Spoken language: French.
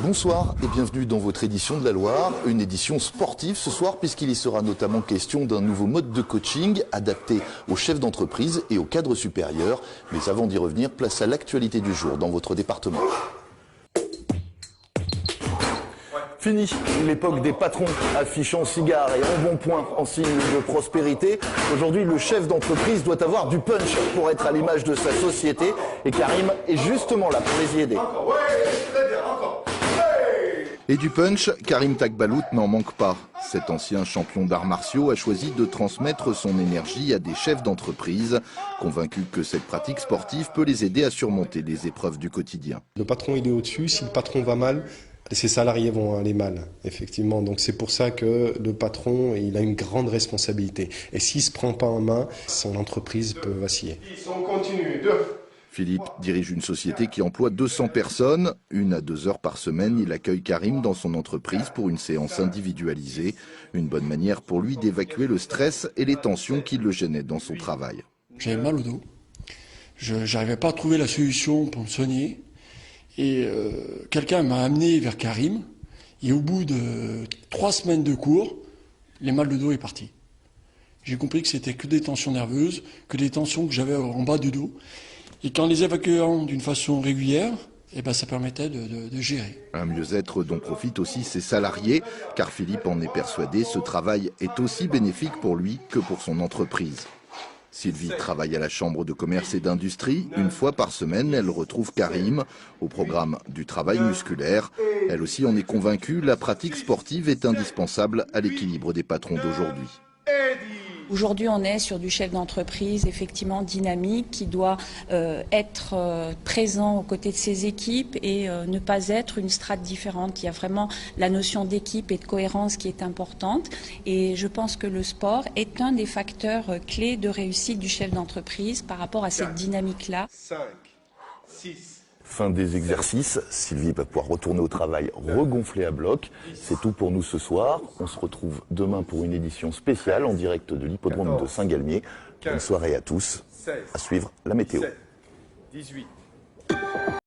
Bonsoir et bienvenue dans votre édition de la Loire, une édition sportive ce soir puisqu'il y sera notamment question d'un nouveau mode de coaching adapté aux chefs d'entreprise et aux cadres supérieurs. Mais avant d'y revenir, place à l'actualité du jour dans votre département. Fini l'époque des patrons affichant cigares et embonpoint en signe de prospérité. Aujourd'hui, le chef d'entreprise doit avoir du punch pour être à l'image de sa société. Et Karim est justement là pour les y aider. Et du punch, Karim Takbalout n'en manque pas. Cet ancien champion d'arts martiaux a choisi de transmettre son énergie à des chefs d'entreprise, convaincus que cette pratique sportive peut les aider à surmonter les épreuves du quotidien. Le patron, il est au-dessus. Si le patron va mal, ses salariés vont aller mal, effectivement. Donc c'est pour ça que le patron, il a une grande responsabilité. Et s'il ne se prend pas en main, son entreprise peut vaciller. On continue. Philippe dirige une société qui emploie 200 personnes. 1 à 2 heures par semaine, il accueille Karim dans son entreprise pour une séance individualisée. Une bonne manière pour lui d'évacuer le stress et les tensions qui le gênaient dans son travail. J'avais mal au dos. Je n'arrivais pas à trouver la solution pour me soigner. Et quelqu'un m'a amené vers Karim. Et au bout de 3 semaines de cours, les mal de dos est parti. J'ai compris que c'était que des tensions nerveuses, que des tensions que j'avais en bas du dos. Et qu'en les évacuant d'une façon régulière, ça permettait de gérer. Un mieux-être dont profitent aussi ses salariés, car Philippe en est persuadé, ce travail est aussi bénéfique pour lui que pour son entreprise. Sylvie travaille à la Chambre de commerce et d'industrie. 1 fois par semaine, elle retrouve Karim au programme du travail musculaire. Elle aussi en est convaincue, la pratique sportive est indispensable à l'équilibre des patrons d'aujourd'hui. Aujourd'hui, on est sur du chef d'entreprise effectivement dynamique qui doit être présent aux côtés de ses équipes et ne pas être une strate différente. Il y a vraiment la notion d'équipe et de cohérence qui est importante. Et je pense que le sport est un des facteurs clés de réussite du chef d'entreprise par rapport à cette dynamique-là. 5, 6. Fin des exercices, Sylvie va pouvoir retourner au travail regonflée à bloc. C'est tout pour nous ce soir. On se retrouve demain pour une édition spéciale en direct de l'hippodrome de Saint-Galmier. Bonne soirée à tous. À suivre la météo. 18.